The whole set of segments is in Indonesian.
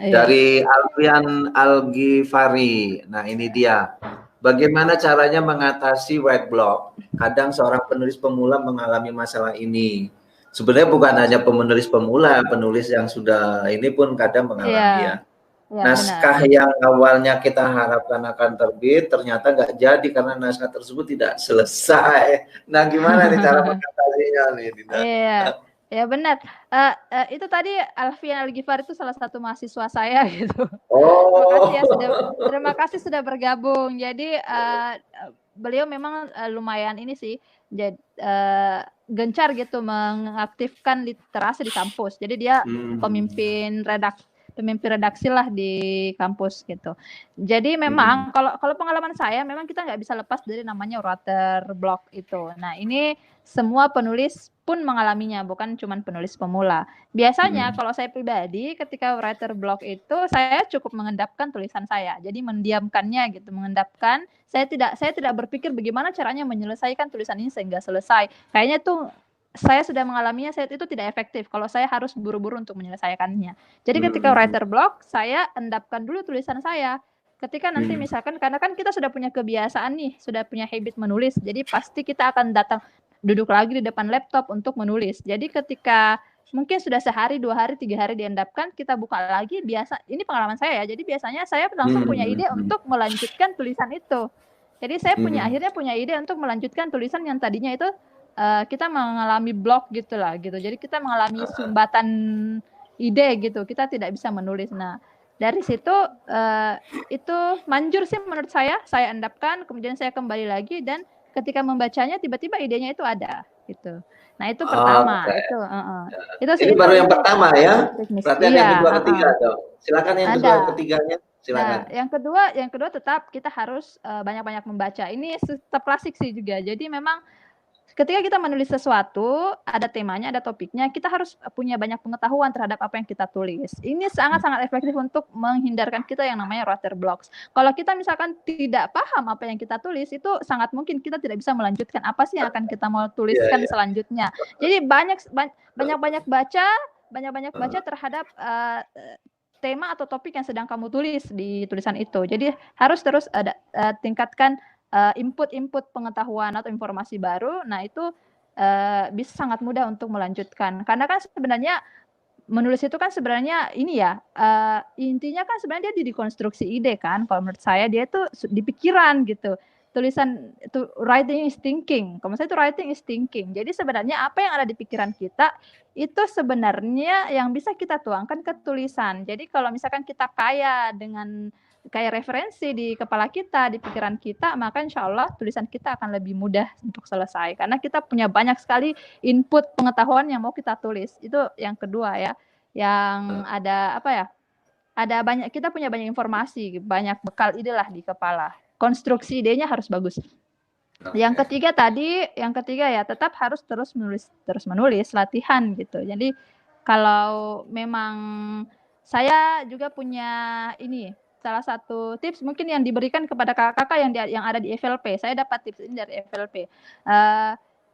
Iya. Dari Alfian Algifari. Nah, ini dia. Bagaimana caranya mengatasi white block? Kadang seorang penulis pemula mengalami masalah ini. Sebenarnya bukan hanya penulis pemula, penulis yang sudah ini pun kadang Iya. mengalami ya. Iya, benar. Naskah yang awalnya kita harapkan akan terbit, ternyata nggak jadi karena naskah tersebut tidak selesai. Nah, gimana nih cara mengatasinya nih, Dinda? Iya, ya benar. Itu tadi Alfian Al-Ghifari itu salah satu mahasiswa saya gitu. Terima kasih ya Oh, terima kasih sudah bergabung. Jadi beliau memang lumayan ini sih, gencar gitu mengaktifkan literasi di kampus. Jadi dia pemimpin redaksi lah di kampus gitu. Jadi memang kalau pengalaman saya memang kita nggak bisa lepas dari namanya writer block itu. Nah ini semua penulis pun mengalaminya, bukan cuma penulis pemula. Biasanya kalau saya pribadi ketika writer block itu saya cukup mengendapkan tulisan saya. Jadi mendiamkannya gitu, mengendapkan. Saya tidak berpikir bagaimana caranya menyelesaikan tulisan ini sehingga selesai. Kayaknya tuh saya sudah mengalaminya, saya itu tidak efektif kalau saya harus buru-buru untuk menyelesaikannya. Jadi ketika writer block, saya endapkan dulu tulisan saya. Ketika nanti misalkan, karena kan kita sudah punya kebiasaan nih, sudah punya habit menulis, jadi pasti kita akan datang duduk lagi di depan laptop untuk menulis. Jadi ketika mungkin sudah sehari, 2 hari, 3 hari diendapkan, kita buka lagi, ini pengalaman saya ya, jadi biasanya saya langsung punya ide untuk melanjutkan tulisan itu. Jadi saya akhirnya punya ide untuk melanjutkan tulisan yang tadinya itu kita mengalami block gitu lah gitu. Jadi kita mengalami sumbatan ide gitu. Kita tidak bisa menulis. Nah, dari situ itu manjur sih menurut saya endapkan, kemudian saya kembali lagi dan ketika membacanya tiba-tiba idenya itu ada gitu. Nah, itu pertama. Itu ini baru yang pertama ya. teknis. Berarti ada yang kedua, ketiga dong. Silakan yang kedua, Ada. ketiganya. Silakan. Nah, yang kedua tetap kita harus banyak-banyak membaca. Ini tetap klasik sih juga. Jadi memang ketika kita menulis sesuatu, ada temanya, ada topiknya, kita harus punya banyak pengetahuan terhadap apa yang kita tulis. Ini sangat-sangat efektif untuk menghindarkan kita yang namanya writer blocks. Kalau kita misalkan tidak paham apa yang kita tulis, itu sangat mungkin kita tidak bisa melanjutkan apa sih yang akan kita mau tuliskan selanjutnya. Jadi banyak-banyak baca terhadap tema atau topik yang sedang kamu tulis di tulisan itu. Jadi harus terus ada tingkatkan input pengetahuan atau informasi baru. Nah itu bisa sangat mudah untuk melanjutkan. Karena kan sebenarnya menulis itu kan sebenarnya ini ya intinya kan sebenarnya dia dikonstruksi ide kan. Kalau menurut saya dia itu di pikiran gitu. Tulisan itu writing is thinking. Kalau saya itu writing is thinking. Jadi sebenarnya apa yang ada di pikiran kita itu sebenarnya yang bisa kita tuangkan ke tulisan. Jadi kalau misalkan kita kaya dengan kayak referensi di kepala kita, di pikiran kita, maka insya Allah tulisan kita akan lebih mudah untuk selesai. Karena kita punya banyak sekali input pengetahuan yang mau kita tulis. Itu yang kedua ya. Yang ada apa ya? Ada banyak, kita punya banyak informasi, banyak bekal ide lah di kepala. Konstruksi idenya harus bagus. Yang ketiga ya tetap harus terus menulis latihan gitu. Jadi kalau memang saya juga punya ini salah satu tips mungkin yang diberikan kepada kakak-kakak yang ada di FLP. Saya dapat tips ini dari FLP.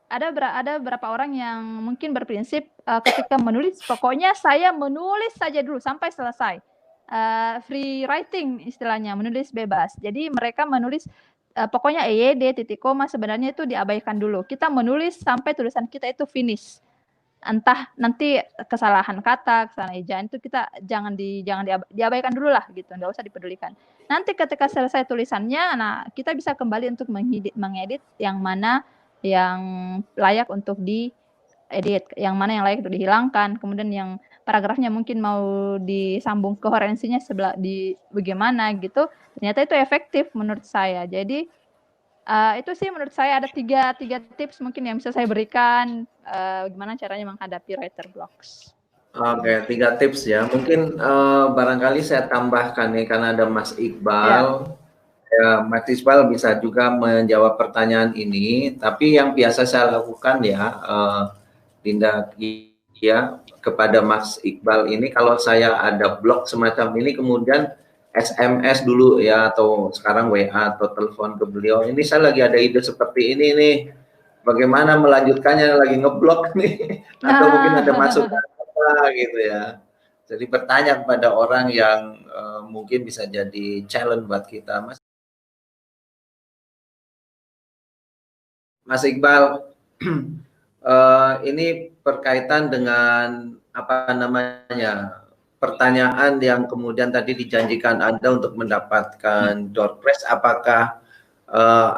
Ada beberapa orang yang mungkin berprinsip ketika menulis pokoknya saya menulis saja dulu sampai selesai. Free writing istilahnya, menulis bebas. Jadi mereka menulis pokoknya EYD, titik koma sebenarnya itu diabaikan dulu. Kita menulis sampai tulisan kita itu finish. Entah nanti kesalahan kata, kesalahan ejaan itu kita jangan diabaikan dulu lah gitu, nggak usah dipedulikan. Nanti ketika selesai tulisannya, nah kita bisa kembali untuk mengedit yang mana yang layak untuk diedit, yang mana yang layak untuk dihilangkan, kemudian yang paragrafnya mungkin mau disambung koherensinya di bagaimana gitu. Ternyata itu efektif menurut saya. Jadi itu sih menurut saya ada tiga tips mungkin yang bisa saya berikan gimana caranya menghadapi writer blocks. Oke, 3 tips ya. Mungkin barangkali saya tambahkan nih karena ada Mas Iqbal. Ya, Mas Iqbal bisa juga menjawab pertanyaan ini. Tapi yang biasa saya lakukan ya, Dinda ya kepada Mas Iqbal ini kalau saya ada blog semacam ini kemudian SMS dulu ya atau sekarang WA atau telepon ke beliau, ini saya lagi ada ide seperti ini nih, bagaimana melanjutkannya, lagi ngeblok nih atau mungkin ada masukan apa gitu ya. Jadi bertanya kepada orang yang mungkin bisa jadi challenge buat kita, Mas. Mas Iqbal, ini berkaitan dengan apa namanya pertanyaan yang kemudian tadi dijanjikan Anda untuk mendapatkan door prize. Apakah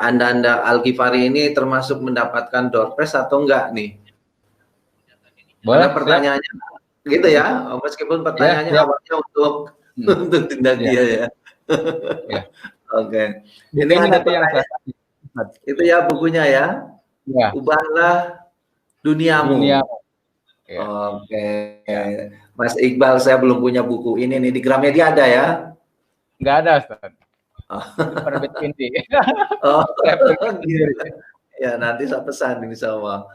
Anda Al-Ghifari ini termasuk mendapatkan door prize atau enggak nih? Boleh, karena pertanyaannya gitu ya, meskipun pertanyaannya awalnya untuk tindak dia ya. Oke. Ini ada nanti yang itu ya bukunya ya. Ya. Ubahlah duniamu. Oke. Mas Iqbal, saya belum punya buku ini nih, di Gramedia ada ya? Nggak ada, Ustaz. Penerbit Inti. Oh, ya nanti saya pesan insya Allah.